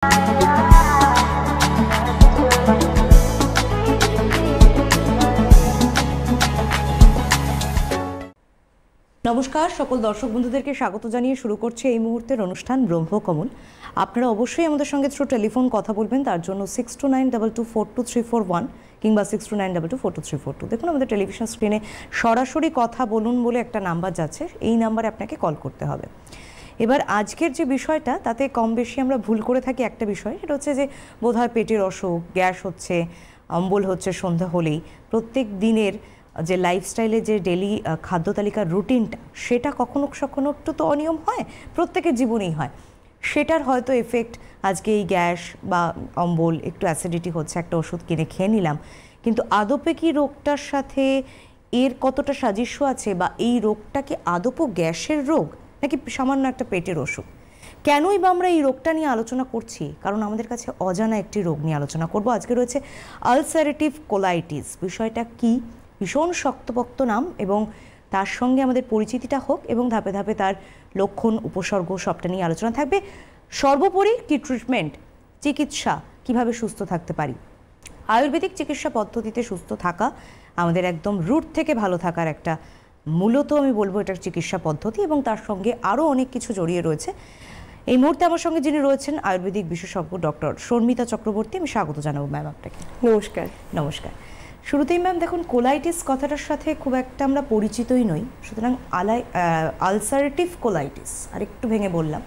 নমস্কার সকল দর্শক বন্ধুদেরকে স্বাগত জানিয়ে শুরু করছে এই মুহূর্তের অনুষ্ঠান ব্রহ্মকমল। আপনারা অবশ্যই আমাদের সঙ্গে থ্রু টেলিফোন কথা বলবেন, তার জন্য 6292242341 কিংবা 6292242342। দেখুন আমাদের টেলিভিশন স্ক্রিনে সরাসরি কথা বলুন বলে একটা নাম্বার যাচ্ছে, এই নাম্বারে আপনাকে কল করতে হবে। এবার আজকের যে বিষয়টা তাতে কম বেশি আমরা ভুল করে থাকি একটা বিষয়, এটা হচ্ছে যে বোধহয় পেটের অসুখ, গ্যাস হচ্ছে, অম্বল হচ্ছে সন্ধ্যা হলেই। প্রত্যেক দিনের যে লাইফস্টাইলে যে ডেলি খাদ্য তালিকার রুটিনটা, সেটা কখনো কখনো একটু তো অনিয়ম হয়, প্রত্যেকের জীবনেই হয়। সেটার হয়তো এফেক্ট আজকে এই গ্যাস বা অম্বল, একটু অ্যাসিডিটি হচ্ছে, একটা ওষুধ কিনে খেয়ে নিলাম, কিন্তু আদপে কি রোগটার সাথে এর কতটা সাদৃশ্য আছে, বা এই রোগটা কি আদপও গ্যাসের রোগ নাকি সামান্য একটা পেটের অসুখ? কেনই বা আমরা এই রোগটা নিয়ে আলোচনা করছি? কারণ আমাদের কাছে অজানা একটি রোগ নিয়ে আলোচনা করব। আজকে রয়েছে আলসারেটিভ কোলাইটিস। বিষয়টা কি? ভীষণ শক্তপোক্ত নাম, এবং তার সঙ্গে আমাদের পরিচিতিটা হোক, এবং ধাপে ধাপে তার লক্ষণ, উপসর্গ সবটা নিয়ে আলোচনা থাকবে। সর্বোপরি কি ট্রিটমেন্ট, চিকিৎসা, কিভাবে সুস্থ থাকতে পারি। আয়ুর্বেদিক চিকিৎসা পদ্ধতিতে সুস্থ থাকা আমাদের একদম রুট থেকে ভালো থাকার একটা মূলত আমি বলবো এটা চিকিৎসা পদ্ধতি, এবং তার সঙ্গে আরও অনেক কিছু জড়িয়ে রয়েছে। এই মুহূর্তে আমার সঙ্গে যিনি রয়েছেন আয়ুর্বেদিক বিশেষজ্ঞ ডক্টর শর্মিতা চক্রবর্তী, আমি স্বাগত জানাবো ম্যাম আপনাকে। নমস্কার। নমস্কার। শুরুতেই ম্যাম দেখুন, কোলাইটিস কথাটার সাথে খুব একটা আমরা পরিচিতই নই, সুতরাং আলসারেটিভ কোলাইটিস আর একটু ভেঙে বললাম,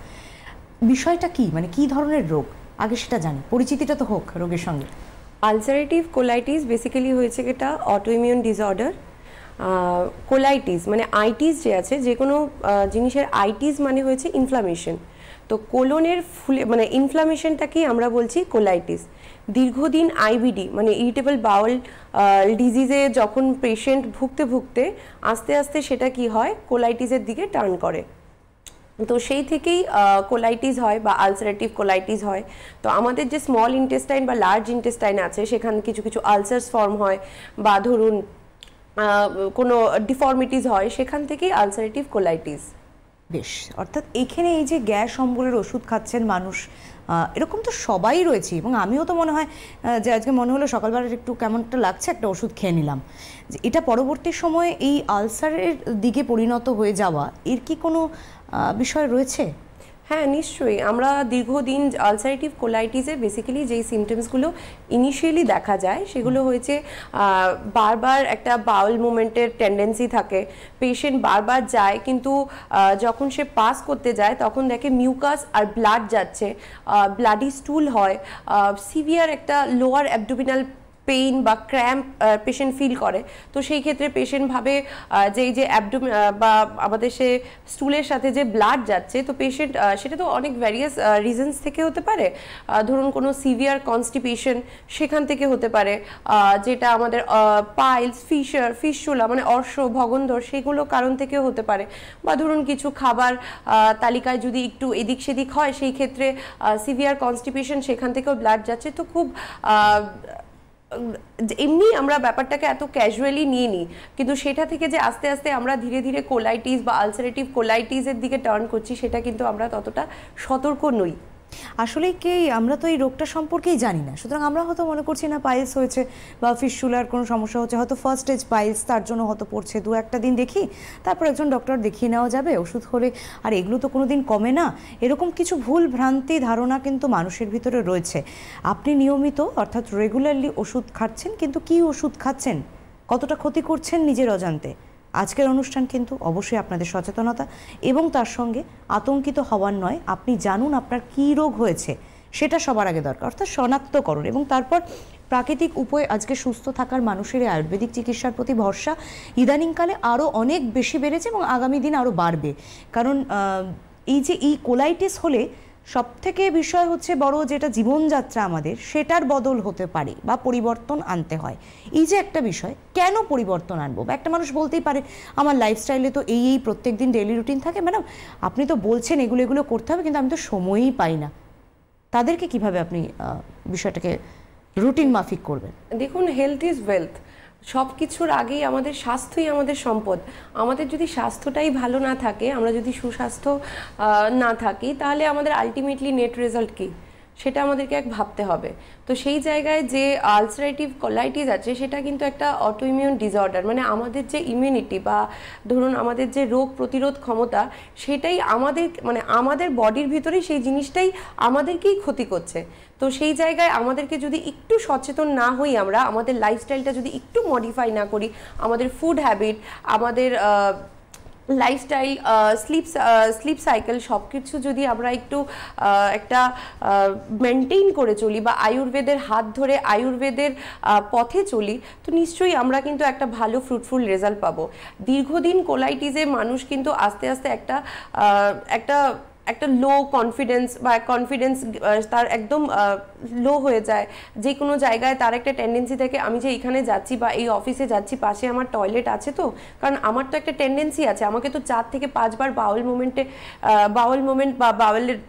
বিষয়টা কি, মানে কি ধরনের রোগ, আগে সেটা জানি, পরিচিতিটা তো হোক রোগের সঙ্গে। আলসারেটিভ কোলাইটিস বেসিক্যালি হয়েছে এটা অটোইমিউন ডিসঅর্ডার। কোলাইটিস মানে আইটিস যে আছে, যে কোনো জিনিসের আইটিস মানে হয়েছে ইনফ্লামেশন। তো কোলনের ফুলে মানে ইনফ্লামেশনটাকেই আমরা বলছি কোলাইটিস। দীর্ঘদিন আইবিডি মানে ইরিটেবল বাউল ডিজিজে যখন পেশেন্ট ভুগতে ভুগতে আস্তে আস্তে সেটা কি হয়, কোলাইটিসের দিকে টার্ন করে। তো সেই থেকেই কোলাইটিস হয় বা আলসারেটিভ কোলাইটিস হয়। তো আমাদের যে স্মল ইন্টেস্টাইন বা লার্জ ইন্টেস্টাইন আছে, সেখানে কিছু কিছু আলসার্স ফর্ম হয়, বা ধরুন কোনো ডিফর্মিটিস হয়, সেখান থেকেই আলসারেটিভ কোলাইটিস। বেশ, অর্থাৎ এখানে এই যে গ্যাস অম্বলের ওষুধ খাচ্ছেন মানুষ, এরকম তো সবাই রয়েছে, এবং আমিও তো মনে হয় যে আজকে মনে হলো সকালবেলা একটু কেমনটা লাগছে, একটা ওষুধ খেয়ে নিলাম। যে এটা পরবর্তী সময়ে এই আলসারের দিকে পরিণত হয়ে যাওয়া, এর কি কোনো বিষয় রয়েছে? হ্যাঁ, নিশ্চয়ই। আমরা দীর্ঘদিন আলসারেটিভ কোলাইটিসের বেসিক্যালি যেই সিমটমসগুলো ইনিশিয়ালি দেখা যায়, সেগুলো হয়েছে বারবার একটা বাউল মুভমেন্টের টেন্ডেন্সি থাকে, পেশেন্ট বারবার যায়, কিন্তু যখন সে পাস করতে যায় তখন দেখে মিউকাস আর ব্লাড যাচ্ছে, ব্লাডি স্টুল হয়, সিভিয়ার একটা লোয়ার অ্যাবডোমিনাল পেইন বা ক্র্যাম্প পেশেন্ট ফিল করে। তো সেই ক্ষেত্রে পেশেন্ট ভাবে যে এই যে বা আমাদের সে স্টুলের সাথে যে ব্লাড যাচ্ছে, তো পেশেন্ট সেটা তো অনেক ভ্যারিয়াস রিজনস থেকে হতে পারে। ধরুন কোনো সিভিয়ার কনস্টিপেশন, সেখান থেকে হতে পারে, যেটা আমাদের পাইলস, ফিস্টুলা মানে অর্শ, ভগন্দর, সেগুলো কারণ থেকেও হতে পারে। বা ধরুন কিছু খাবার তালিকায় যদি একটু এদিক সেদিক হয়, সেই ক্ষেত্রে সিভিয়ার কনস্টিপেশন, সেখান থেকেও ব্লাড যাচ্ছে। তো খুব এমনি আমরা ব্যাপারটাকে এত ক্যাজুয়ালি নিয়ে নিই, কিন্তু সেটা থেকে যে আস্তে আস্তে আমরা ধীরে ধীরে কোলাইটিস বা আলসারেটিভ কোলাইটিসের দিকে টার্ন করছি, সেটা কিন্তু আমরা ততটা সতর্ক নই। আসলে কি আমরা তো এই রোগটা সম্পর্কেই জানি না, সুতরাং আমরা হয়তো মনে করছি না পাইলস হয়েছে বা ফিস্টুলার কোনো সমস্যা হচ্ছে, হয়তো ফার্স্ট স্টেজ পাইলস, তার জন্য হয়তো পড়ছে, দু একটা দিন দেখি, তারপর একজন ডক্টর দেখিয়ে নেওয়া যাবে ওষুধ হলে, আর এগুলো তো কোনো দিন কমে না। এরকম কিছু ভুল ভ্রান্তি ধারণা কিন্তু মানুষের ভিতরে রয়েছে। আপনি নিয়মিত অর্থাৎ রেগুলারলি ওষুধ খাচ্ছেন, কিন্তু কি ওষুধ খাচ্ছেন, কতটা ক্ষতি করছেন নিজের অজান্তে। আজকের অনুষ্ঠান কিন্তু অবশ্যই আপনাদের সচেতনতা এবং তার সঙ্গে আতঙ্কিত হওয়ার নয়, আপনি জানুন আপনার কী রোগ হয়েছে সেটা সবার আগে দরকার, অর্থাৎ শনাক্তকরণ, এবং তারপর প্রাকৃতিক উপায়ে আজকে সুস্থ থাকার মানুষের আয়ুর্বেদিক চিকিৎসার প্রতি ভরসা ইদানিংকালে আরও অনেক বেশি বেড়েছে, এবং আগামী দিন আরও বাড়বে। কারণ এই যে এই কোলাইটিস হলে সবথেকে বিষয় হচ্ছে বড়, যেটা জীবনযাত্রা আমাদের, সেটার বদল হতে পারে বা পরিবর্তন আনতে হয়। এই যে একটা বিষয়, কেন পরিবর্তন আনবো? বা একটা মানুষ বলতেই পারে আমার লাইফস্টাইলে তো এই প্রত্যেক দিন ডেইলি রুটিন থাকে, ম্যাডাম আপনি তো বলছেন এগুলো করতে হবে, কিন্তু আমি তো সময়ই পাই না। তাদেরকে কিভাবে আপনি বিষয়টাকে রুটিন মাফিক করবেন? দেখুন, হেলথ ইজ ওয়েলথ। সব কিছুর আগেই আমাদের স্বাস্থ্যই আমাদের সম্পদ। আমাদের যদি স্বাস্থ্যটাই ভালো না থাকে, আমরা যদি সুস্বাস্থ্য না থাকি, তাহলে আমাদের আলটিমেটলি নেট রেজাল্ট কী? সেটা আমাদেরকে ভাবতে হবে। তো সেই জায়গায় যে আলসারেটিভ কোলাইটিস আছে সেটা কিন্তু একটা অটোইমিউন ডিসঅর্ডার, মানে আমাদের যে ইমিউনিটি বা ধরুন আমাদের যে রোগ প্রতিরোধ ক্ষমতা সেটাই আমাদের বডির ভিতরে সেই জিনিসটাই আমাদেরকেই ক্ষতি করছে। তো সেই জায়গায় আমাদেরকে যদি একটু সচেতন না হই, আমরা আমাদের লাইফস্টাইলটা যদি একটু মডিফাই না করি, আমাদের ফুড হ্যাবিট, আমাদের লাইফস্টাইল, স্লিপ সাইকেল সব কিছু যদি আমরা একটু একটা মেনটেন করে চলি বা আয়ুর্বেদের হাত ধরে আয়ুর্বেদের পথে চলি, তো নিশ্চয়ই আমরা কিন্তু একটা ভালো ফ্রুটফুল রেজাল্ট পাবো। দীর্ঘদিন কোলাইটিসে মানুষ কিন্তু আস্তে আস্তে একটা লো কনফিডেন্স বা কনফিডেন্স তার একদম লো হয়ে যায়। যে কোনো জায়গায় তার একটা টেন্ডেন্সি থাকে, আমি যে এখানে যাচ্ছি বা এই অফিসে যাচ্ছি পাশে আমার টয়লেট আছে, তো কারণ আমার তো একটা টেন্ডেন্সি আছে, আমাকে তো 4 থেকে 5 বার বাউল মুভমেন্ট বা বাউলের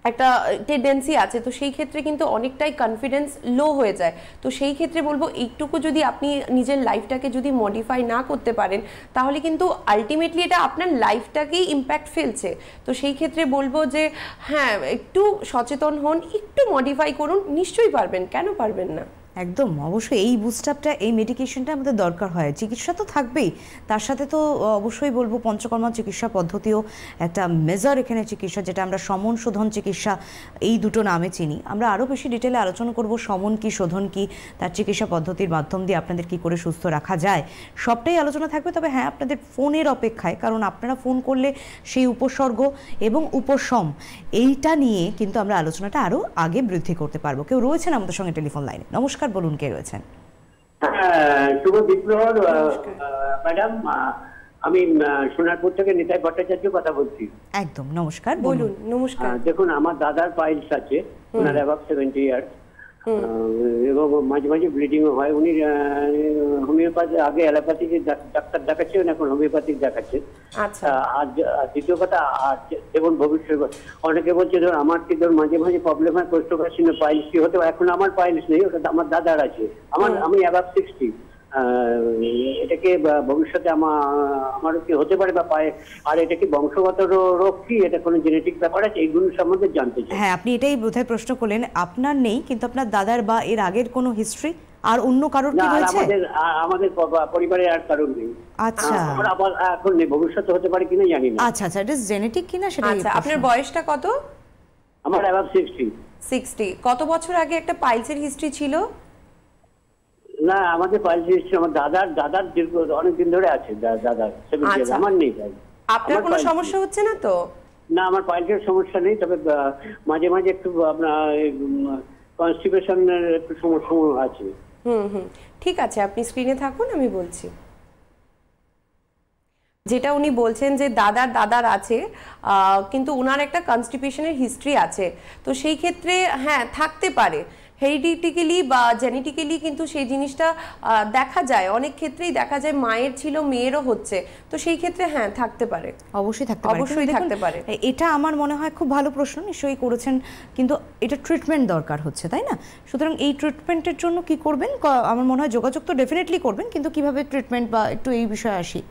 একটা টেন্ডেন্সি আছে। তো সেই ক্ষেত্রে কিন্তু অনেকটাই কনফিডেন্স লো হয়ে যায়। তো সেই ক্ষেত্রে বলবো এইটুকু যদি আপনি নিজের লাইফটাকে যদি মডিফাই না করতে পারেন, তাহলে কিন্তু আলটিমেটলি এটা আপনার লাইফটাকেই ইম্প্যাক্ট ফেলছে। তো সেই ক্ষেত্রে বলবো যে হ্যাঁ, একটু সচেতন হন, একটু মডিফাই করুন, নিশ্চয়ই পারবেন, কেন পারবেন না। একদম অবশ্যই এই বুস্টআপটা, এই মেডিকেশনটা আমাদের দরকার হয়। চিকিৎসা তো থাকবেই, তার সাথে তো অবশ্যই বলবো পঞ্চকর্মা চিকিৎসা পদ্ধতিও একটা মেজর এখানে চিকিৎসা, যেটা আমরা সমন শোধন চিকিৎসা এই দুটো নামে চিনি। আমরা আরও বেশি ডিটেলে আলোচনা করব সমন কি শোধন কি, তার চিকিৎসা পদ্ধতির মাধ্যম দিয়ে আপনাদের কি করে সুস্থ রাখা যায়, সবটাই আলোচনা থাকবে। তবে হ্যাঁ, আপনাদের ফোনের অপেক্ষায়, কারণ আপনারা ফোন করলে সেই উপসর্গ এবং উপশম এইটা নিয়ে কিন্তু আমরা আলোচনাটা আরও আগে বৃদ্ধি করতে পারবো। কেউ রয়েছেন আমাদের সঙ্গে টেলিফোন লাইনে। নমস্কার, বলুন কে রয়েছেন? শুভ বিপ্লব ম্যাডাম, আমি সোনারপুর থেকে নিতাই ভট্টাচার্য কথা বলছি। একদম নমস্কার, বলুন। নমস্কার। দেখুন, আমার দাদার পাইলস আছে, ওনার অ্যাবাভ 70 ইয়ার্স, এবং মাঝে মাঝে ব্লিডিংও হয়। উনি হোমিওপ্যাথি, আগে অ্যালোপ্যাথিক ডাক্তার দেখাচ্ছেন, এখন হোমিওপ্যাথিক দেখাচ্ছেন। আর দ্বিতীয় কথা, যেমন ভবিষ্যৎ অনেকে বলছে ধর আমার কি ধর মাঝে মাঝে প্রবলেম হয়, কোষ্ঠকাঠিন্য, পাইলস কি হতে পারে। এখন আমার পাইলস নেই, ওটা আমার দাদার আছে। আমি অ্যাবাভ 60, এটাকে ভবিষ্যতে আমারও কি হতে পারে বা পায়, আর এটা কি বংশগত রোগ, কি এটা কোনো জেনেটিক ব্যাপার আছে, এইগুলো সম্বন্ধে জানতে চাই। হ্যাঁ, আপনি এটাই বোধহয় প্রশ্ন করলেন। আপনার নেই, কিন্তু আপনার দাদার বা এর আগের কোনো হিস্ট্রি আর অন্য কারোর কি হয়েছে? আমাদের পরিবারে আর কারোর নেই। আচ্ছা, আমরা আবার এখন নেই, ভবিষ্যতে হতে পারে কিনা জানি না। আচ্ছা আচ্ছা, এটা জেনেটিক কিনা সেটা। আচ্ছা, আপনার বয়সটা কত? আমার অ্যাবাভ 60। কত বছর আগে একটা পাইলসের হিস্ট্রি ছিল? না, আমাদের পাইলস হিস্ট্রি আমার দাদার দীর্ঘ অনেকদিন ধরে আছে। দাদার 70, আমার নেই। আপনার কোনো সমস্যা হচ্ছে না তো? না, আমার পাইলসের সমস্যা নেই, তবে মাঝে মাঝে একটু আপনার কনস্টিপেশনের একটু সমস্যা আছে। ঠিক আছে, আপনি স্ক্রিনে থাকুন, আমি বলছি। যেটা উনি বলছেন যে দাদার আছে, কিন্তু ওনার একটা কনস্টিপেশনের হিস্ট্রি আছে। তো সেই ক্ষেত্রে হ্যাঁ থাকতে পারে, হেরিডিটিক্যালি বা জেনেটিক্যালি কিন্তু সেই জিনিসটা দেখা যায়, অনেক ক্ষেত্রেই দেখা যায় মায়ের ছিল মেয়েরও হচ্ছে। তো সেই ক্ষেত্রে হ্যাঁ থাকতে পারে, অবশ্যই থাকতে পারে, অবশ্যই থাকতে পারে। এটা আমার মনে হয় খুব ভালো প্রশ্ন নিশ্চয়ই করেছেন, কিন্তু এটা ট্রিটমেন্ট দরকার হচ্ছে, তাই না? সুতরাং এই ট্রিটমেন্টের জন্য কি করবেন? আমার মনে হয় যোগাযোগ তো ডেফিনেটলি করবেন, কিন্তু কিভাবে ট্রিটমেন্ট বা একটু এই বিষয়ে আসি।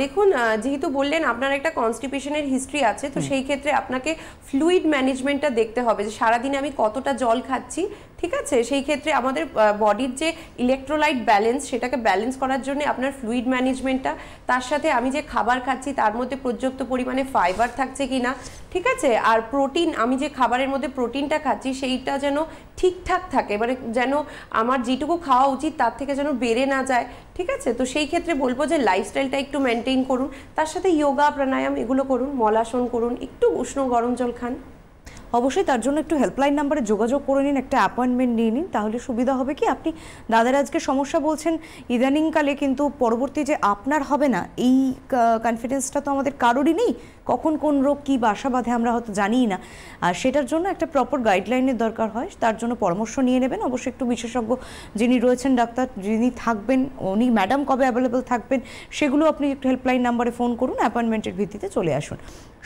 দেখুন, যেহেতু বললেন আপনার একটা কনস্টিপেশনের হিস্ট্রি আছে, তো সেই ক্ষেত্রে আপনাকে ফ্লুইড ম্যানেজমেন্টটা দেখতে হবে যে সারাদিনে আমি কতটা জল খাচ্ছি। ঠিক আছে, সেই ক্ষেত্রে আমাদের বডির যে ইলেকট্রোলাইট ব্যালেন্স, সেটাকে ব্যালেন্স করার জন্য আপনার ফ্লুইড ম্যানেজমেন্টটা, তার সাথে আমি যে খাবার খাচ্ছি তার মধ্যে পর্যাপ্ত পরিমাণে ফাইবার থাকছে কিনা, ঠিক আছে, আর প্রোটিন, আমি যে খাবারের মধ্যে প্রোটিনটা খাচ্ছি সেইটা যেন ঠিকঠাক থাকে, মানে যেন আমার যেটুকু খাওয়া উচিত তার থেকে যেন বেড়ে না যায়। ঠিক আছে, তো সেই ক্ষেত্রে বলবো যে লাইফস্টাইলটা একটু মেনটেন করুন, তার সাথে যোগা প্রাণায়াম এগুলো করুন, মলাসন করুন, একটু উষ্ণ গরম জল খান। অবশ্যই তার জন্য একটু হেল্পলাইন নাম্বারে যোগাযোগ করে নিন, একটা অ্যাপয়েন্টমেন্ট নিয়ে নিন, তাহলে সুবিধা হবে। কি আপনি দাদার আজকে সমস্যা বলছেন ইদানিংকালে, কিন্তু পরবর্তী যে আপনার হবে না এই কনফিডেন্সটা তো আমাদের কারোরই নেই। কখন কোন রোগ কী বাসা বাঁধে আমরা হয়তো জানিই না, আর সেটার জন্য একটা প্রপার গাইডলাইনের দরকার হয়। তার জন্য পরামর্শ নিয়ে নেবেন। অবশ্যই একটু বিশেষজ্ঞ যিনি রয়েছেন ডাক্তার যিনি থাকবেন, উনি ম্যাডাম কবে অ্যাভেলেবেল থাকবেন সেগুলো আপনি একটু হেল্পলাইন নাম্বারে ফোন করুন, অ্যাপয়েন্টমেন্টের ভিত্তিতে চলে আসুন।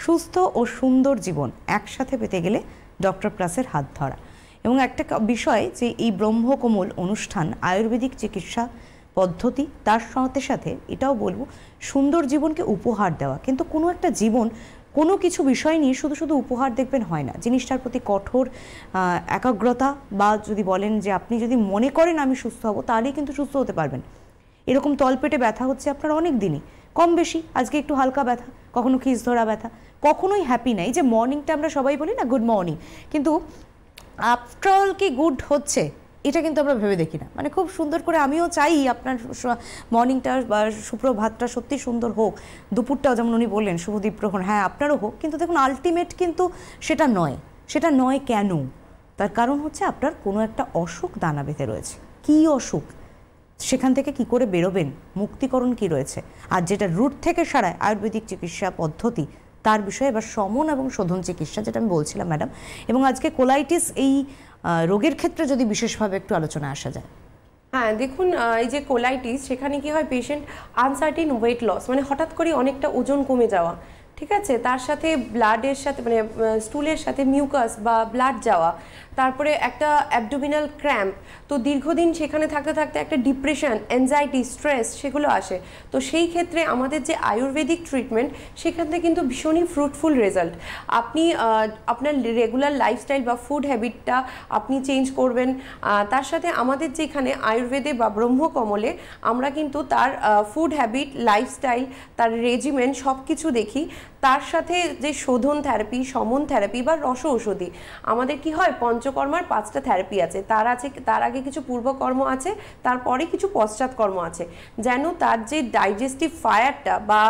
সুস্থ ও সুন্দর জীবন একসাথে পেতে গেলে ডক্টর প্লাসের হাত ধরা। এবং একটা বিষয় যে এই ব্রহ্মকমল অনুষ্ঠান আয়ুর্বেদিক চিকিৎসা পদ্ধতি, তার সাথে সাথে এটাও বলবো সুন্দর জীবনকে উপহার দেওয়া। কিন্তু কোনো একটা জীবন কোনো কিছু বিষয় নিয়ে শুধু শুধু উপহার দেখবেন হয় না, জিনিসটার প্রতি কঠোর একাগ্রতা, বা যদি বলেন যে আপনি যদি মনে করেন আমি সুস্থ হব তাহলেই কিন্তু সুস্থ হতে পারবেন। এরকম তলপেটে ব্যথা হচ্ছে আপনার অনেক দিনই, কম বেশি, আজকে একটু হালকা ব্যথা, কখনো খিস ধরা ব্যথা, কখনোই হ্যাপি নাই। যে মর্নিংটা আমরা সবাই বলি না গুড মর্নিং, কিন্তু আফটার অল কি গুড হচ্ছে এটা কিন্তু আমরা ভেবে দেখি না। মানে খুব সুন্দর করে আমিও চাই আপনার মর্নিংটা বা সুপ্রভাতটা সত্যি সুন্দর হোক, দুপুরটাও যেমন উনি বললেন শুভদীপ গ্রহণ, হ্যাঁ আপনারও হোক, কিন্তু দেখুন আলটিমেট কিন্তু সেটা নয়। সেটা নয় কেন? তার কারণ হচ্ছে আপনার কোনো একটা অসুখ দানা বেঁধে রয়েছে। কী অসুখ, সেখান থেকে কি করে বেরোবেন, মুক্তিকরণ কি রয়েছে, আর যেটা রুট থেকে সারায় আয়ুর্বেদিক চিকিৎসা পদ্ধতি, তার বিষয়ে এবার শমন এবং শোধন চিকিৎসা, যেটা আমি বলছিলাম ম্যাডাম। এবং আজকে কোলাইটিস এই রোগের ক্ষেত্রে যদি বিশেষভাবে একটু আলোচনা আসা যায়। হ্যাঁ দেখুন, এই যে কোলাইটিস, সেখানে কি হয়, পেশেন্ট আনসার্টেন ওয়েট লস, মানে হঠাৎ করে অনেকটা ওজন কমে যাওয়া, ঠিক আছে, তার সাথে ব্লাডের সাথে মানে স্টুলের সাথে মিউকাস বা ব্লাড যাওয়া, তারপরে একটা অ্যাবডোমিনাল ক্র্যাম্প, তো দীর্ঘদিন সেখানে থাকতে থাকতে একটা ডিপ্রেশন, অ্যাংজাইটি, স্ট্রেস সেগুলো আসে। তো সেই ক্ষেত্রে আমাদের যে আয়ুর্বেদিক ট্রিটমেন্ট, সেখান থেকে কিন্তু ভীষণই ফ্রুটফুল রেজাল্ট। আপনি আপনার রেগুলার লাইফস্টাইল বা ফুড হ্যাবিটটা আপনি চেঞ্জ করবেন, তার সাথে আমাদের যেখানে আয়ুর্বেদে বা ব্রহ্মকমলে আমরা কিন্তু তার ফুড হ্যাবিট, লাইফস্টাইল, তার রেজিমেন্ট সব কিছু দেখি। তার সাথে যে শোধন থেরাপি, শমন থেরাপি বা রস ঔষধি, আমাদের কি হয়, পঞ্চকর্মার 5টা থেরাপি আছে, তার আগে কিছু পূর্বকর্ম আছে, তারপরে কিছু পশ্চাৎকর্ম আছে, যেন তার যে ডাইজেস্টিভ ফায়ারটা বা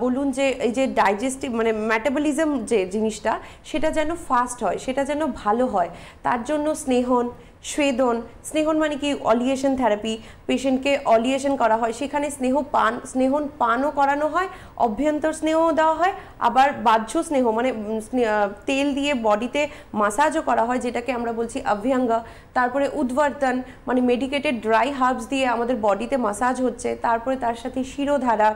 বলুন যে এই যে ডাইজেস্টিভ মানে মেটাবলিজম যে জিনিসটা, সেটা যেন ফাস্ট হয়, সেটা যেন ভালো হয়। তার জন্য স্নেহন, স্নেহন মানে কি, অলিয়েশন থেরাপি, পেশেন্টকে অলিয়েশন করা হয়, সেখানে স্নেহন পানও করানো হয়, অভ্যন্তর স্নেহও দেওয়া হয়, আবার বাহ্য স্নেহ মানে তেল দিয়ে বডিতে মাসাজও করা হয়, যেটাকে আমরা বলছি অভ্যঙ্গা। তারপরে উদ্বর্তন মানে মেডিকেটেড ড্রাই হার্বস দিয়ে আমাদের বডিতে মাসাজ হচ্ছে, তারপরে তার সাথে শিরোধারা।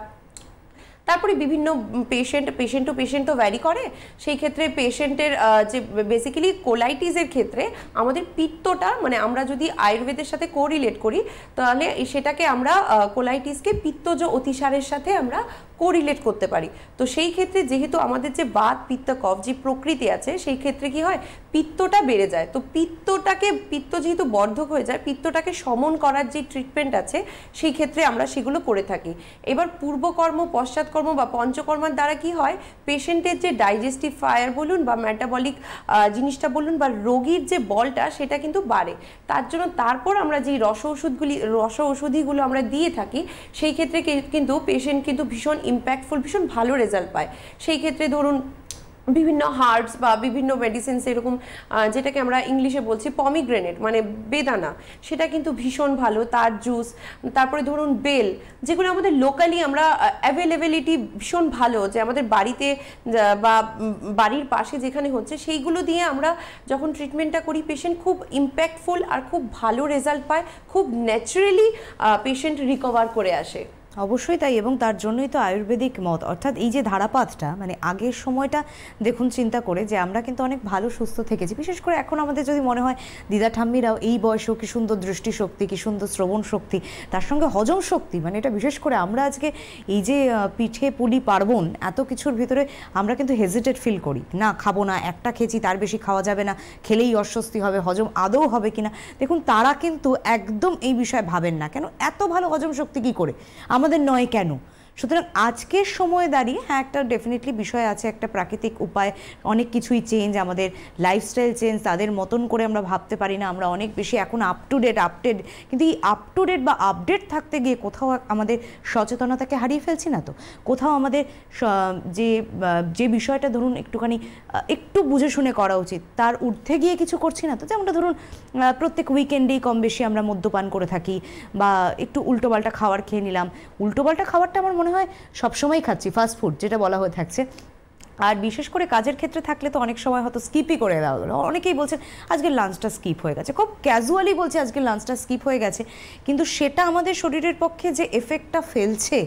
তারপরে বিভিন্ন পেশেন্ট টু পেশেন্ট তো ভ্যারি করে, সেই ক্ষেত্রে পেশেন্টের যে বেসিক্যালি কোলাইটিসের ক্ষেত্রে আমাদের পিত্তটা, মানে আমরা যদি আয়ুর্বেদের সাথে কোরিলেট করি তাহলে সেটাকে আমরা কোলাইটিসকে পিত্তজ অতিসারের সাথে আমরা কোরিলেট করতে পারি। তো সেই ক্ষেত্রে যেহেতু আমাদের যে বাত পিত্ত কফ যে প্রকৃতি আছে, সেই ক্ষেত্রে কি হয়, পিত্তটা বেড়ে যায়। তো পিত্ত যেহেতু বর্ধক হয়ে যায়, পিত্তটাকে শমন করার যে ট্রিটমেন্ট আছে, সেই ক্ষেত্রে আমরা সেগুলো করে থাকি। এবার পূর্বকর্ম, পশ্চাৎকর্ম বা পঞ্চকর্মার দ্বারা কি হয়, পেশেন্টের যে ডাইজেস্টিভ ফায়ার বলুন বা মেটাবলিক জিনিসটা বলুন বা রোগীর যে বলটা, সেটা কিন্তু বাড়ে। তার জন্য তারপর আমরা যে রস ঔষধিগুলো আমরা দিয়ে থাকি, সেই ক্ষেত্রে কিন্তু পেশেন্ট কিন্তু ভীষণ ইম্প্যাক্টফুল, ভীষণ ভালো রেজাল্ট পায়। সেই ক্ষেত্রে ধরুন বিভিন্ন হার্বস বা বিভিন্ন মেডিসিনস, এরকম যেটাকে আমরা ইংলিশে বলছি পমিগ্রেনেট মানে বেদানা, সেটা কিন্তু ভীষণ ভালো, তার জুস। তারপরে ধরুন বেল, যেগুলো আমাদের লোকালি আমরা অ্যাভেলেবিলিটি ভীষণ ভালো, যে আমাদের বাড়িতে বা বাড়ির পাশে যেখানে হচ্ছে, সেইগুলো দিয়ে আমরা যখন ট্রিটমেন্টটা করি, পেশেন্ট খুব ইম্প্যাক্টফুল আর খুব ভালো রেজাল্ট পায়, খুব ন্যাচারালি পেশেন্ট রিকভার করে আসে। অবশ্যই তাই, এবং তার জন্যই তো আয়ুর্বেদিক মত, অর্থাৎ এই যে ধারাপাতটা, মানে আগের সময়টা দেখুন চিন্তা করে যে আমরা কিন্তু অনেক ভালো সুস্থ থেকেছি। বিশেষ করে এখন আমাদের যদি মনে হয় দিদা ঠাম্মিরাও এই বয়সেও কি সুন্দর দৃষ্টিশক্তি, কি সুন্দর শ্রবণ শক্তি, তার সঙ্গে হজম শক্তি, মানে এটা বিশেষ করে আমরা আজকে এই যে পিঠে পুলি পার্বণ এত কিছুর ভিতরে আমরা কিন্তু হেজিটেট ফিল করি, না খাবো না, একটা খেয়েছি তার বেশি খাওয়া যাবে না, খেলেই অস্বস্তি হবে, হজম আদৌ হবে কিনা। দেখুন তারা কিন্তু একদম এই বিষয়ে ভাবেন না, কেন এত ভালো হজম শক্তি কী করে আমাদের নয় কেন। সুতরাং আজকের সময়ে দাঁড়িয়ে হ্যাঁ একটা ডেফিনেটলি বিষয় আছে, একটা প্রাকৃতিক উপায়, অনেক কিছুই চেঞ্জ, আমাদের লাইফস্টাইল চেঞ্জ, তাদের মতন করে আমরা ভাবতে পারি না, আমরা অনেক বেশি এখন আপডেট, কিন্তু এই আপডেট বা আপডেট থাকতে গিয়ে কোথাও আমাদের সচেতনতাকে হারিয়ে ফেলছি না তো, কোথাও আমাদের যে বিষয়টা ধরুন একটুখানি একটু বুঝে শুনে করা উচিত, তার ঊর্ধ্বে গিয়ে কিছু করছি না তো। যেমনটা ধরুন প্রত্যেক উইকেন্ডেই কম বেশি আমরা মদ্যপান করে থাকি, বা একটু উল্টোপাল্টা খাবার খেয়ে নিলাম। উল্টোপাল্টা খাবারটা আমার মনে হয় সবসময় খাচ্ছি, ফাস্ট ফুড যেটা বলা হয়ে থাকছে। আর বিশেষ করে কাজের ক্ষেত্রে থাকলে তো অনেক সময় হয়তো স্কিপই করে দেওয়া হলো। অনেকেই বলছেন আজকের লাঞ্চটা স্কিপ হয়ে গেছে, খুব ক্যাজুয়ালি বলছে আজকের লাঞ্চটা স্কিপ হয়ে গেছে, কিন্তু সেটা আমাদের শরীরের পক্ষে যে এফেক্টটা ফেলছে,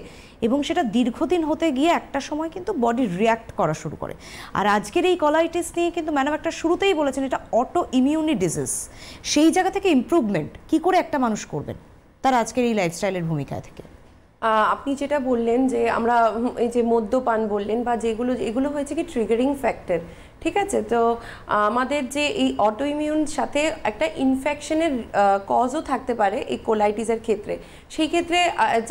এবং সেটা দীর্ঘদিন হতে গিয়ে একটা সময় কিন্তু বডি রিয়াক্ট করা শুরু করে। আর আজকের এই কোলাইটিস নিয়ে কিন্তু ম্যাডাম একটা শুরুতেই বলেছেন এটা অটো ইমিউনি ডিজিজ। সেই জায়গা থেকে ইমপ্রুভমেন্ট কী করে একটা মানুষ করবেন তার আজকের এই লাইফস্টাইলের ভূমিকায় থেকে? আপনি যেটা বললেন যে আমরা এই যে মদ্যপান বললেন বা যেগুলো এগুলো হয়েছে কি ট্রিগারিং ফ্যাক্টর, ঠিক আছে। তো আমাদের যে এই অটোইমিউন সাথে একটা ইনফেকশনের কজও থাকতে পারে এই কোলাইটিসের ক্ষেত্রে। সেই ক্ষেত্রে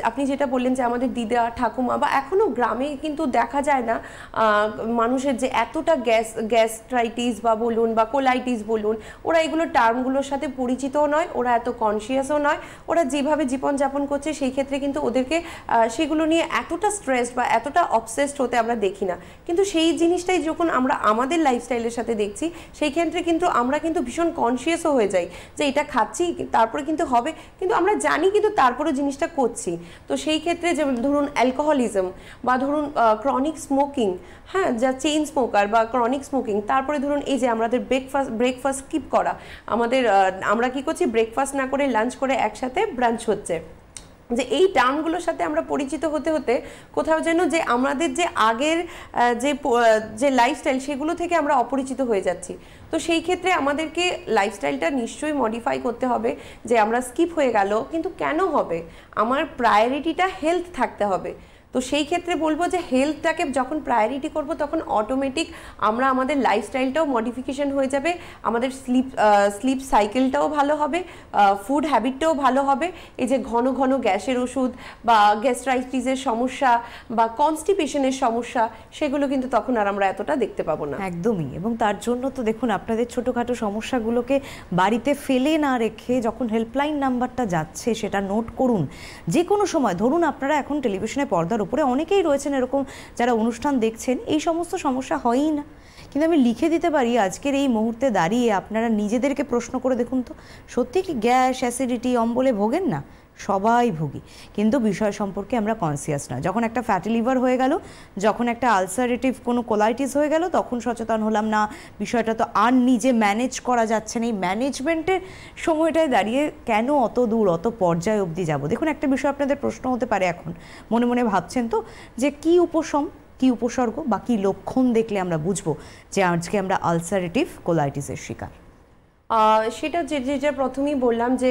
আপনি যেটা বললেন যে আমাদের দিদা ঠাকুমা বা এখনও গ্রামে কিন্তু দেখা যায় না মানুষের যে এতটা গ্যাস্ট্রাইটিস বা বলুন বা কোলাইটিস বলুন, ওরা এগুলো টার্মগুলোর সাথে পরিচিতও নয়, ওরা এত কনসিয়াসও নয়। ওরা যেভাবে জীবনযাপন করছে সেই ক্ষেত্রে কিন্তু ওদেরকে সেগুলো নিয়ে এতটা স্ট্রেসড বা এতটা অবসেসড হতে আমরা দেখি না। কিন্তু সেই জিনিসটাই যখন আমরা আমাদের লাইফস্টাইলের সাথে দেখছি, সেই ক্ষেত্রে কিন্তু আমরা কিন্তু ভীষণ কনসিয়াসও হয়ে যাই যে এটা খাচ্ছি তারপরে কিন্তু হবে, কিন্তু আমরা জানি কিন্তু তারপরে জিনিসটা করছি। তো সেই ক্ষেত্রে যে ধরুন অ্যালকোহলিজম বা ধরুন ক্রনিক স্মোকিং, হ্যাঁ, যা চেইন স্মোকার বা ক্রনিক স্মোকিং, তারপরে ধরুন এই যে আমাদের ব্রেকফাস্ট স্কিপ করা, আমাদের আমরা কি করছি ব্রেকফাস্ট না করে লাঞ্চ করে একসাথে ব্রাঞ্চ হচ্ছে, যে এই টার্মগুলোর সাথে আমরা পরিচিত হতে হতে কোথাও যেন যে আমাদের যে আগের যে লাইফস্টাইল সেগুলো থেকে আমরা অপরিচিত হয়ে যাচ্ছি। তো সেই ক্ষেত্রে আমাদেরকে লাইফস্টাইলটা নিশ্চয়ই মডিফাই করতে হবে। যে আমরা স্কিপ হয়ে গেল, কিন্তু কেন হবে, আমার প্রায়োরিটিটা হেলথ থাকতে হবে। তো সেই ক্ষেত্রে বলবো যে হেলথটাকে যখন প্রায়োরিটি করব তখন অটোমেটিক আমরা আমাদের লাইফস্টাইলটাও মডিফিকেশন হয়ে যাবে, আমাদের স্লিপ সাইকেলটাও ভালো হবে, ফুড হ্যাবিটটাও ভালো হবে। এই যে ঘন ঘন গ্যাসের ওষুধ বা গ্যাস্ট্রাইটিসের সমস্যা বা কনস্টিপেশনের সমস্যা, সেগুলো কিন্তু তখন আর আমরা এতটা দেখতে পাবো না। একদমই। এবং তার জন্য তো দেখুন আপনাদের ছোটোখাটো সমস্যাগুলোকে বাড়িতে ফেলে না রেখে যখন হেল্পলাইন নাম্বারটা যাচ্ছে সেটা নোট করুন। যে কোনো সময় ধরুন আপনারা এখন টেলিভিশনে পর্দার উপরে অনেকেই রয়েছেন এরকম যারা অনুষ্ঠান দেখছেন, এই সমস্ত সমস্যা হয়ই না, কিন্তু আমি লিখে দিতে পারি আজকের এই মুহূর্তে দাঁড়িয়ে আপনারা নিজেদেরকে প্রশ্ন করে দেখুন তো, সত্যি কি গ্যাস, অ্যাসিডিটি, অম্বলে ভোগেন না? সবাই ভুগি, কিন্তু বিষয় সম্পর্কে আমরা কনসিয়াস না। যখন একটা ফ্যাটি লিভার হয়ে গেল, যখন একটা আলসারেটিভ কোনো কোলাইটিস হয়ে গেল, তখন সচেতন হলাম না, বিষয়টা তো আর নিজে ম্যানেজ করা যাচ্ছে না। এই ম্যানেজমেন্টের সময়টায় দাঁড়িয়ে কেন অত দূর অত পর্যায় অবধি যাব? দেখুন একটা বিষয় আপনাদের প্রশ্ন হতে পারে এখন, মনে মনে ভাবছেন তো যে কি উপশম, কি উপসর্গ বা কি লক্ষণ দেখলে আমরা বুঝবো যে আজকে আমরা আলসারেটিভ কোলাইটিসের শিকার। সেটা যেটা প্রথমেই বললাম যে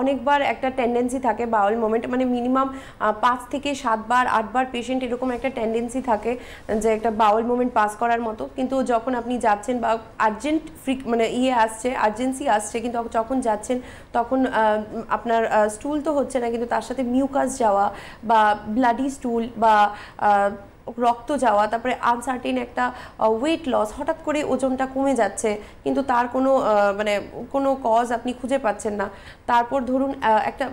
অনেকবার একটা টেন্ডেন্সি থাকে বাউল মুভমেন্ট, মানে মিনিমাম 5 থেকে 7 বার 8 বার পেশেন্ট এরকম একটা টেন্ডেন্সি থাকে যে একটা বাউল মুভমেন্ট পাস করার মতো। কিন্তু যখন আপনি যাচ্ছেন বা আর্জেন্ট মানে আর্জেন্সি আসছে, কিন্তু যখন যাচ্ছেন তখন আপনার স্টুল তো হচ্ছে না, কিন্তু তার সাথে মিউকাস যাওয়া বা ব্লাডি স্টুল বা রক্ত যাওয়া, তারপরে আনসার্টেন একটা ওয়েট লস, হঠাৎ করে ওজনটা কমে যাচ্ছে কিন্তু তার কোনো কজ আপনি খুঁজে পাচ্ছেন না। তারপর ধরুন একটা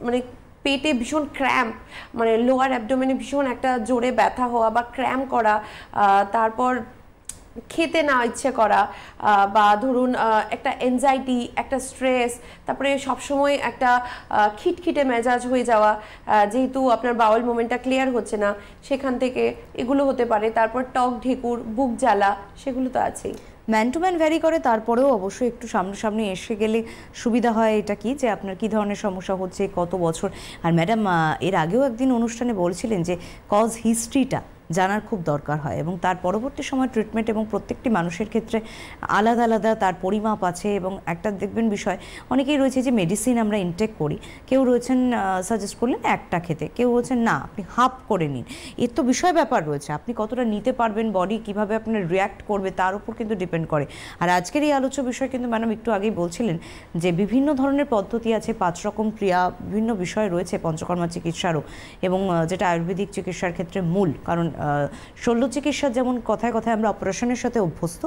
মানে পেটে ভীষণ ক্র্যাম্প, মানে লোয়ার অ্যাবডোমেনে ভীষণ একটা জোরে ব্যথা হওয়া বা ক্র্যাম্প করা, তারপর খেতে না ইচ্ছে করা, বা ধরুন একটা এনজাইটি, একটা স্ট্রেস, তারপরে সবসময় একটা খিটখিটে মেজাজ হয়ে যাওয়া যেহেতু আপনার বাউল মুভমেন্টটা ক্লিয়ার হচ্ছে না, সেখান থেকে এগুলো হতে পারে। তারপর টক ঢেকুর, বুক জ্বালা, সেগুলো তো আছেই। ম্যান টু ম্যান ভ্যারি করে, তারপরেও অবশ্যই একটু সামনাসামনি এসে গেলে সুবিধা হয়। এটা কি যে আপনার কী ধরনের সমস্যা হচ্ছে, কত বছর। আর ম্যাডাম এর আগেও একদিন অনুষ্ঠানে বলছিলেন যে কজ হিস্ট্রিটা জানার খুব দরকার হয় এবং তার পরবর্তী সময় ট্রিটমেন্ট, এবং প্রত্যেকটি মানুষের ক্ষেত্রে আলাদা আলাদা তার পরিমাপ আছে। এবং একটা দেখবেন বিষয়, অনেকেই রয়েছে যে মেডিসিন আমরা ইনটেক করি, কেউ রয়েছেন সাজেস্ট করলেন একটা খেতে, কেউ বলছেন না আপনি হাফ করে নিন। এর তো বিষয় ব্যাপার রয়েছে, আপনি কতটা নিতে পারবেন, বডি কীভাবে আপনার রিয়্যাক্ট করবে তার উপর কিন্তু ডিপেন্ড করে। আর আজকের এই আলোচ্য বিষয় কিন্তু ম্যাডাম একটু আগেই বলছিলেন যে বিভিন্ন ধরনের পদ্ধতি আছে, 5 রকম ক্রিয়া, বিভিন্ন বিষয় রয়েছে পঞ্চকর্মা চিকিৎসারও, এবং যেটা আয়ুর্বেদিক চিকিৎসার ক্ষেত্রে মূল। কারণ শল্য চিকিৎসা যেমন কথায় কথায় আমরা অপারেশনের সাথে অভ্যস্ত,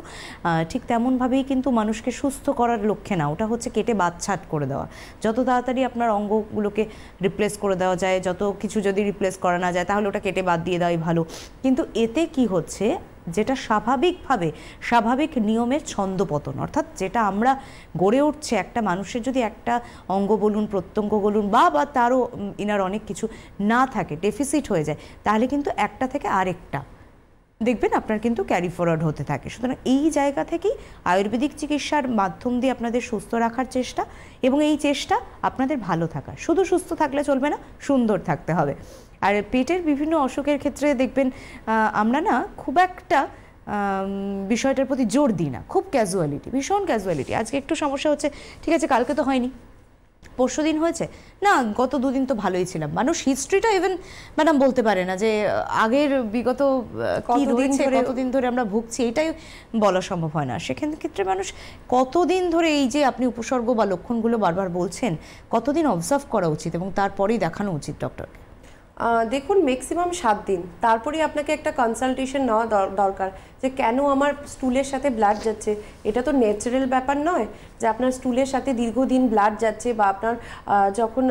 ঠিক তেমনভাবেই কিন্তু মানুষকে সুস্থ করার লক্ষ্যে না, ওটা হচ্ছে কেটে বাদছাট করে দেওয়া। যত তাড়াতাড়ি আপনার অঙ্গগুলোকে রিপ্লেস করে দেওয়া যায়, যত কিছু যদি রিপ্লেস করা না যায় তাহলে ওটা কেটে বাদ দিয়ে দেওয়াই ভালো। কিন্তু এতে কি হচ্ছে, যেটা স্বাভাবিকভাবে স্বাভাবিক নিয়মের ছন্দপতন, অর্থাৎ যেটা আমরা গড়ে উঠছে, একটা মানুষের যদি একটা অঙ্গ বলুন, প্রত্যঙ্গ বলুন বা তারও ইনার অনেক কিছু না থাকে, ডেফিসিট হয়ে যায়, তাহলে কিন্তু একটা থেকে আরেকটা দেখবেন আপনার কিন্তু ক্যারি ফরওয়ার্ড হতে থাকে। সুতরাং এই জায়গা থেকেই আয়ুর্বেদিক চিকিৎসার মাধ্যম দিয়ে আপনাদের সুস্থ রাখার চেষ্টা, এবং এই চেষ্টা আপনাদের ভালো থাকা। শুধু সুস্থ থাকলে চলবে না, সুন্দর থাকতে হবে। আর পেটের বিভিন্ন অসুখের ক্ষেত্রে দেখবেন আমরা না খুব একটা বিষয়টার প্রতি জোর দিই না, খুব ক্যাজুয়ালিটি, ভীষণ ক্যাজুয়ালিটি। আজকে একটু সমস্যা হচ্ছে, ঠিক আছে কালকে তো হয়নি, পরশুদিন হয়েছে না, গত দুদিন তো ভালোই ছিলাম। মানুষ হিস্ট্রিটা ইভেন ম্যাডাম বলতে পারে না যে আগের বিগত কি রয়েছে, কতদিন ধরে আমরা ভুগছি, এটাই বলা সম্ভব হয় না। সেখান ক্ষেত্রে মানুষ কতদিন ধরে এই যে আপনি উপসর্গ বা লক্ষণগুলো বারবার বলছেন, কতদিন অবজার্ভ করা উচিত এবং তারপরেই দেখানো উচিত ডক্টরকে? দেখুন ম্যাক্সিমাম 7 দিন, তারপরেই আপনাকে একটা কনসালটেশন নেওয়া দরকার যে কেন আমার স্টুলের সাথে ব্লাড যাচ্ছে। এটা তো ন্যাচারাল ব্যাপার নয় যে আপনার স্টুলের সাথে দীর্ঘদিন ব্লাড যাচ্ছে বা আপনার যখন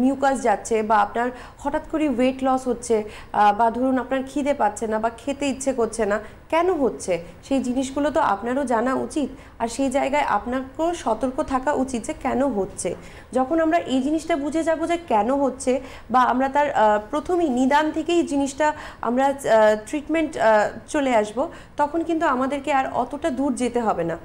মিউকাস যাচ্ছে বা আপনার হঠাৎ করে ওয়েট লস হচ্ছে বা ধরুন আপনার খিদে পাচ্ছে না বা খেতে ইচ্ছে করছে না, কেন হচ্ছে সেই জিনিসগুলো তো আপনারও জানা উচিত। আর সেই জায়গায় আপনাকেও সতর্ক থাকা উচিত যে কেন হচ্ছে। যখন আমরা এই জিনিসটা বুঝে যাব যে কেন হচ্ছে বা আমরা তার প্রথমেই নিদান থেকেই জিনিসটা আমরা ট্রিটমেন্ট চলে আসব, তখন কিন্তু আমাদেরকে আর অতটা দূর যেতে হবে না।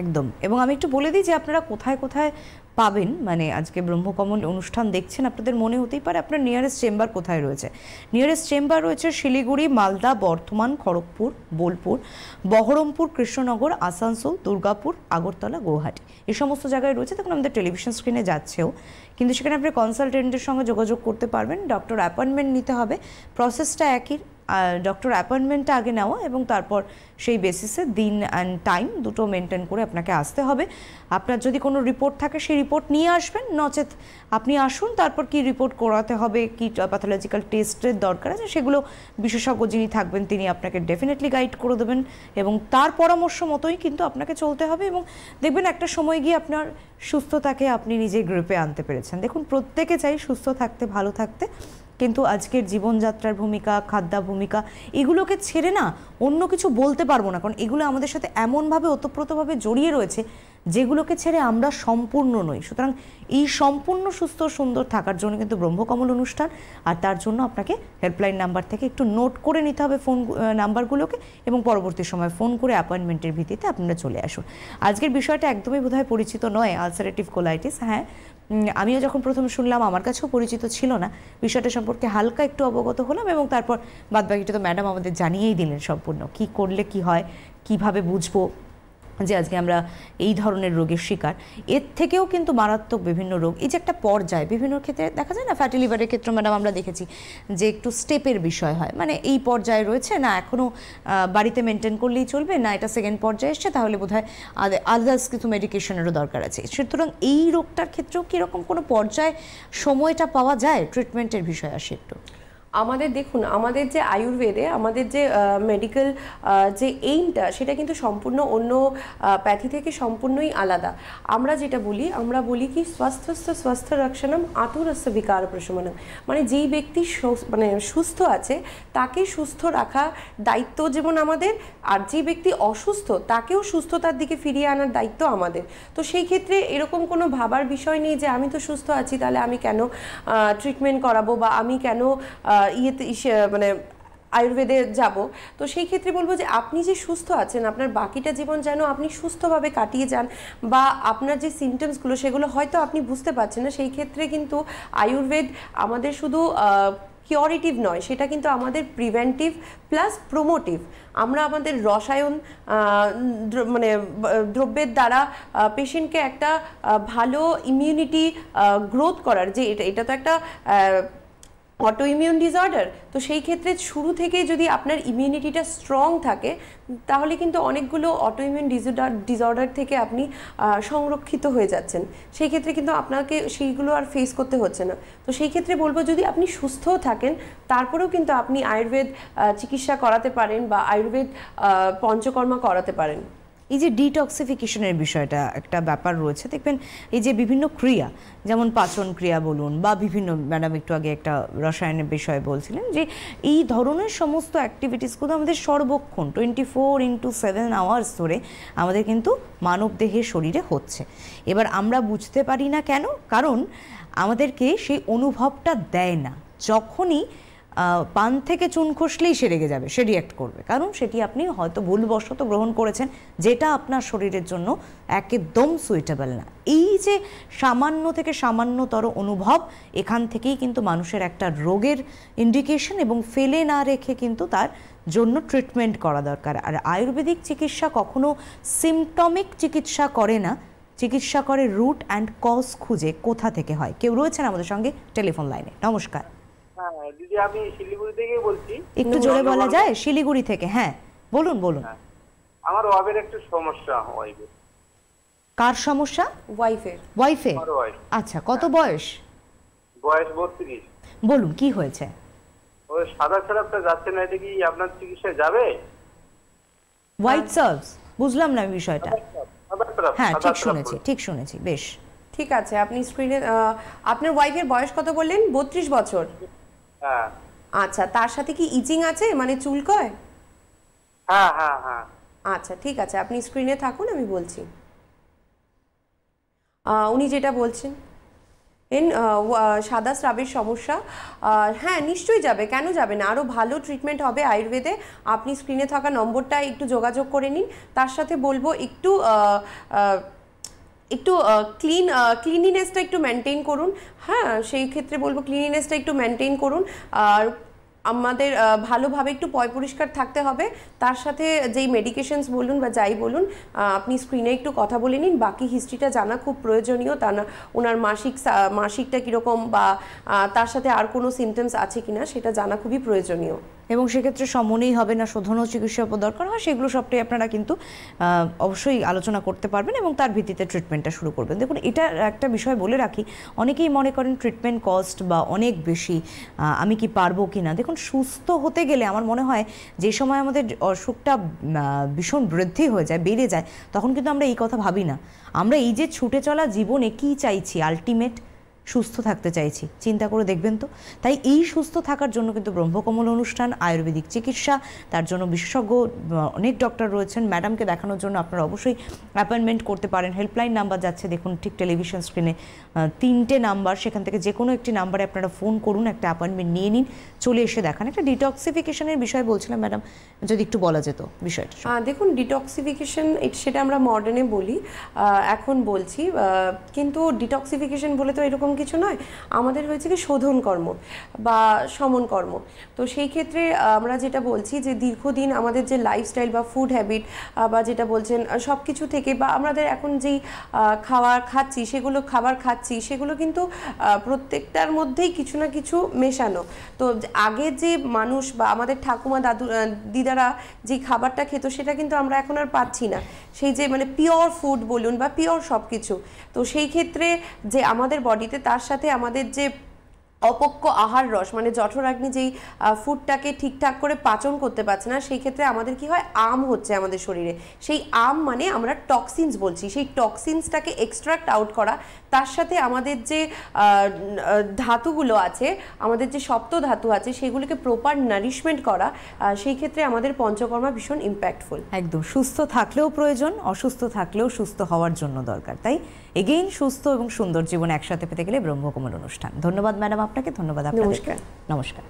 একদম। এবং আমি একটু বলে দিই যে আপনারা কোথায় কোথায় পাবেন, মানে আজকে ব্রহ্মকমল অনুষ্ঠান দেখছেন, আপনাদের মনে হতেই পারে আপনার নিয়ারেস্ট চেম্বার কোথায় রয়েছে। নিয়ারেস্ট চেম্বার রয়েছে শিলিগুড়ি, মালদা, বর্ধমান, খড়গপুর, বোলপুর, বহরমপুর, কৃষ্ণনগর, আসানসোল, দুর্গাপুর, আগরতলা, গুয়াহাটি, এই সমস্ত জায়গায় রয়েছে। তখন আমাদের টেলিভিশন স্ক্রিনে যাচ্ছেও, কিন্তু সেখানে আপনি কনসালটেন্টের সঙ্গে যোগাযোগ করতে পারবেন। ডক্টর অ্যাপয়েন্টমেন্ট নিতে হবে, প্রসেসটা একই। ডক্টর অ্যাপয়েন্টমেন্টটা আগে নেওয়া এবং তারপর সেই বেসিসে দিন অ্যান্ড টাইম দুটো মেনটেন করে আপনাকে আসতে হবে। আপনার যদি কোনো রিপোর্ট থাকে সেই রিপোর্ট নিয়ে আসবেন, নচেত আপনি আসুন, তারপর কি রিপোর্ট করাতে হবে, কি প্যাথোলজিক্যাল টেস্টের দরকার আছে, সেগুলো বিশেষজ্ঞ যিনি থাকবেন তিনি আপনাকে ডেফিনেটলি গাইড করে দেবেন এবং তার পরামর্শ মতোই কিন্তু আপনাকে চলতে হবে। এবং দেখবেন একটা সময় গিয়ে আপনার সুস্থতাকে আপনি নিজে গ্রিপে আনতে পেরেছেন। দেখুন প্রত্যেকে চাই সুস্থ থাকতে, ভালো থাকতে, কিন্তু আজকের জীবনযাত্রার ভূমিকা, খাদ্যা ভূমিকা, এগুলোকে ছেড়ে না অন্য কিছু বলতে পারবো না, কারণ এগুলো আমাদের সাথে এমনভাবে ওতপ্রোতভাবে জড়িয়ে রয়েছে যেগুলোকে ছেড়ে আমরা সম্পূর্ণ নই। সুতরাং এই সম্পূর্ণ সুস্থ সুন্দর থাকার জন্য কিন্তু ব্রহ্মকমল অনুষ্ঠান, আর তার জন্য আপনাকে হেল্পলাইন নাম্বার থেকে একটু নোট করে নিতে হবে ফোন নাম্বারগুলোকে এবং পরবর্তী সময় ফোন করে অ্যাপয়েন্টমেন্টের ভিত্তিতে আপনারা চলে আসুন। আজকের বিষয়টা একদমই বোধহয় পরিচিত নয়, আলসারেটিভ কোলাইটিস। হ্যাঁ, আমিও যখন প্রথম শুনলাম আমার কাছেও পরিচিত ছিল না, বিষয়টা সম্পর্কে হালকা একটু অবগত হলাম এবং তারপর বাদবাকিটা তো ম্যাডাম আমাদের জানিয়েই দিলেন সম্পূর্ণ, কি করলে কি হয়, কিভাবে বুঝবো যে আজকে আমরা এই ধরনের রোগের শিকার। এর থেকেও কিন্তু মারাত্মক বিভিন্ন রোগ, এই যে একটা পর্যায়, বিভিন্ন ক্ষেত্রে দেখা যায় না, ফ্যাটি লিভারের ক্ষেত্রে ম্যাডাম আমরা দেখেছি যে একটু স্টেপের বিষয় হয়, মানে এই পর্যায়ে রয়েছে না, এখনও বাড়িতে মেনটেন করলেই চলবে না, এটা সেকেন্ড পর্যায়ে এসছে, তাহলে বোধহয় আদার্স কিছু মেডিকেশনেরও দরকার আছে। সুতরাং এই রোগটার ক্ষেত্রেও কীরকম কোনো পর্যায়ে সময়টা পাওয়া যায়, ট্রিটমেন্টের বিষয় আসে একটু। আমাদের দেখুন, আমাদের যে আয়ুর্বেদে আমাদের যে মেডিকেল যে এইমটা, সেটা কিন্তু সম্পূর্ণ অন্য প্যাথি থেকে সম্পূর্ণই আলাদা। আমরা যেটা বলি, আমরা বলি কি স্বাস্থ্যস্য স্বাস্থ্য রক্ষণম আতুরস্য বিকার প্রশমনম, মানে যেই ব্যক্তি মানে সুস্থ আছে তাকে সুস্থ রাখা দায়িত্ব যেমন আমাদের, আর যে ব্যক্তি অসুস্থ তাকেও সুস্থতার দিকে ফিরিয়ে আনার দায়িত্ব আমাদের। তো সেই ক্ষেত্রে এরকম কোনো ভাবার বিষয় নেই যে আমি তো সুস্থ আছি তাহলে আমি কেন ট্রিটমেন্ট করাবো বা আমি কেন মানে আয়ুর্বেদে যাব। তো সেই ক্ষেত্রে বলবো যে আপনি যে সুস্থ আছেন, আপনার বাকিটা জীবন যেন আপনি সুস্থভাবে কাটিয়ে যান, বা আপনার যে সিমটমসগুলো সেগুলো হয়তো আপনি বুঝতে পারছেন না, সেই ক্ষেত্রে কিন্তু আয়ুর্বেদ আমাদের শুধু কিওরেটিভ নয়, সেটা কিন্তু আমাদের প্রিভেন্টিভ প্লাস প্রোমোটিভ। আমরা আমাদের রসায়ন মানে দ্রব্যের দ্বারা পেশেন্টকে একটা ভালো ইমিউনিটি গ্রোথ করার, যে এটা তো একটা অটো ইমিউন ডিসঅর্ডার, তো সেই ক্ষেত্রে শুরু থেকে যদি আপনার ইমিউনিটিটা স্ট্রং থাকে তাহলে কিন্তু অনেকগুলো অটো ইমিউন ডিসঅর্ডার থেকে আপনি সংরক্ষিত হয়ে যাচ্ছেন। সেই ক্ষেত্রে কিন্তু আপনাকে সেইগুলো আর ফেস করতে হচ্ছে না। তো সেই ক্ষেত্রে বলবো যদি আপনি সুস্থও থাকেন তারপরেও কিন্তু আপনি আয়ুর্বেদ চিকিৎসা করাতে পারেন বা আয়ুর্বেদ পঞ্চকর্মা করাতে পারেন। এই যে ডিটক্সিফিকেশনের বিষয়টা একটা ব্যাপার রয়েছে, দেখবেন এই যে বিভিন্ন ক্রিয়া, যেমন পাচন ক্রিয়া বলুন বা বিভিন্ন, ম্যাডাম একটু আগে একটা রসায়নের বিষয়ে বলছিলেন, যে এই ধরনের সমস্ত অ্যাক্টিভিটিসগুলো আমাদের সর্বক্ষণ 24x7 আওয়ার্স ধরে আমাদের কিন্তু মানব দেহে শরীরে হচ্ছে। এবার আমরা বুঝতে পারি না কেন, কারণ আমাদেরকে সেই অনুভবটা দেয় না। যখনই পান থেকে চুন খসলেই সে রেগে যাবে, সে রিঅ্যাক্ট করবে, কারণ সেটি আপনি হয়তো ভুলবশত গ্রহণ করেছেন, যেটা আপনার শরীরের জন্য একদম সুইটেবল না। এই যে সামান্য থেকে সামান্যতর অনুভব, এখান থেকেই কিন্তু মানুষের একটা রোগের ইন্ডিকেশন, এবং ফেলে না রেখে কিন্তু তার জন্য ট্রিটমেন্ট করা দরকার। আর আয়ুর্বেদিক চিকিৎসা কখনো সিমটমিক চিকিৎসা করে না, চিকিৎসা করে রুট অ্যান্ড কজ খুঁজে কোথা থেকে হয়। কেউ রয়েছেন আমাদের সঙ্গে টেলিফোন লাইনে। নমস্কার। হ্যাঁ দিদি, আমি শিলিগুড়ি থেকে বলছি। একটু জোরে বলা যায়? শিলিগুড়ি থেকে। হ্যাঁ বলুন বলুন। আমার ওয়াইফের একটু সমস্যা। ওয়াইফের। কার সমস্যা? ওয়াইফের। ওয়াইফের। আচ্ছা, কত বয়স? বয়স 32। বলুন কি হয়েছে? ওই সাদা ছাড়াটা যাচ্ছে না, এটা কি আপনার চিকিৎসায় যাবে? হোয়াইট সার্ভস, বুঝলাম না বিষয়টা। হ্যাঁ ঠিক শুনেছি বেশ। ঠিক আছে, আপনি স্ক্রিনে আপনার ওয়াইফের বয়স কত বললেন? 32 বছর। হ্যাঁ। আচ্ছা, তার সাথে কি ইচিং আছে, মানে চুলকয়? হ্যাঁ হ্যাঁ হ্যাঁ। আচ্ছা ঠিক আছে, আপনি স্ক্রিনে থাকুন, আমি বলছি। উনি যেটা বলছেন সাদা স্রাবের সমস্যা, হ্যাঁ নিশ্চয়ই যাবে, কেন যাবে না? আরও ভালো ট্রিটমেন্ট হবে আয়ুর্বেদে। আপনি স্ক্রিনে থাকা নম্বরটা একটু যোগাযোগ করে নিন। তার সাথে বলবো একটু ক্লিনিনেসটা একটু মেনটেন করুন। হ্যাঁ, সেই ক্ষেত্রে বলবো ক্লিনিনেসটা একটু মেনটেন করুন। আর আমাদের ভালোভাবে একটু পয় পরিষ্কার থাকতে হবে। তার সাথে যেই মেডিকেশনস বলুন বা যাই বলুন, আপনি স্ক্রিনে একটু কথা বলে নিন। বাকি হিস্ট্রিটা জানা খুব প্রয়োজনীয়, তা না ওনার মাসিকটা কীরকম বা তার সাথে আর কোনো সিমটমস আছে কিনা সেটা জানা খুবই প্রয়োজনীয়। এবং সেক্ষেত্রে সমনেই হবে না শোধনও চিকিৎসা দরকার হয়, সেগুলো সবটাই আপনারা কিন্তু অবশ্যই আলোচনা করতে পারবেন এবং তার ভিত্তিতে ট্রিটমেন্টটা শুরু করবেন। দেখুন, এটা একটা বিষয় বলে রাখি, অনেকেই মনে করেন ট্রিটমেন্ট কস্ট বা অনেক বেশি, আমি কি পারবো কি না। দেখুন, সুস্থ হতে গেলে আমার মনে হয় যে সময় আমাদের অসুখটা ভীষণ বৃদ্ধি হয়ে যায়, বেড়ে যায়, তখন কিন্তু আমরা এই কথা ভাবি না। আমরা এই যে ছুটে চলা জীবনে কি চাইছি, আলটিমেট সুস্থ থাকতে চাইছি। চিন্তা করে দেখবেন তো। তাই এই সুস্থ থাকার জন্য কিন্তু ব্রহ্মকমল অনুষ্ঠান, আয়ুর্বেদিক চিকিৎসা, তার জন্য বিশেষজ্ঞ অনেক ডক্টর রয়েছেন। ম্যাডামকে দেখানোর জন্য আপনারা অবশ্যই অ্যাপয়েন্টমেন্ট করতে পারেন। হেল্পলাইন নাম্বার যাচ্ছে দেখুন ঠিক টেলিভিশন স্ক্রিনে, 3টে নাম্বার, সেখান থেকে যে কোনো একটি নাম্বারে আপনারা ফোন করুন, একটা অ্যাপয়েন্টমেন্ট নিয়ে নিন, চলে এসে দেখান। একটা ডিটক্সিফিকেশনের বিষয় বলছিলাম ম্যাডাম, যদি একটু বলা যেত বিষয়টা। দেখুন, ডিটক্সিফিকেশন সেটা আমরা মডার্নে বলি, এখন বলছি, কিন্তু ডিটক্সিফিকেশন বলে তো এরকম কিছু নয়। আমাদের হয়েছে কি শোধন কর্ম বা শমন কর্ম। তো সেই ক্ষেত্রে আমরা যেটা বলছি যে দীর্ঘদিন আমাদের যে লাইফস্টাইল বা ফুড হ্যাবিট বা যেটা বলছেন সব কিছু থেকে, বা আমাদের এখন যেই খাবার খাচ্ছি সেগুলো কিন্তু প্রত্যেকটার মধ্যেই কিছু না কিছু মেশানো। তো আগে যে মানুষ বা আমাদের ঠাকুমা দিদারা যে খাবারটা খেত সেটা কিন্তু আমরা এখন আর পাচ্ছি না। সেই যে মানে পিওর ফুড বলুন বা পিওর সব কিছু। তো সেই ক্ষেত্রে যে আমাদের বডিতে, তার সাথে আমাদের যে অপক্য আহার রস, মানে জঠরাগ্নি যেই ফুডটাকে ঠিকঠাক করে পাচন করতে পারছে না, সেই ক্ষেত্রে আমাদের কি হয়, আম হচ্ছে আমাদের শরীরে। সেই আম মানে আমরা টক্সিনস বলছি, সেই টক্সিনসটাকে এক্সট্রাক্ট আউট করা। তার সাথে আমাদের যে ধাতুগুলো আছে, আমাদের যে সপ্ত ধাতু আছে, সেগুলোকে প্রপার নারিশমেন্ট করা। সেই ক্ষেত্রে আমাদের পঞ্চকর্মা ভীষণ ইম্প্যাক্টফুল। একদম, সুস্থ থাকলেও প্রয়োজন, অসুস্থ থাকলেও সুস্থ হওয়ার জন্য দরকার। তাই এগেইন সুস্থ এবং সুন্দর জীবন একসাথে পেতে গেলে ব্রহ্মকমল অনুষ্ঠান। ধন্যবাদ ম্যাডাম আপনাকে, ধন্যবাদ আপনাদের। নমস্কার। নমস্কার।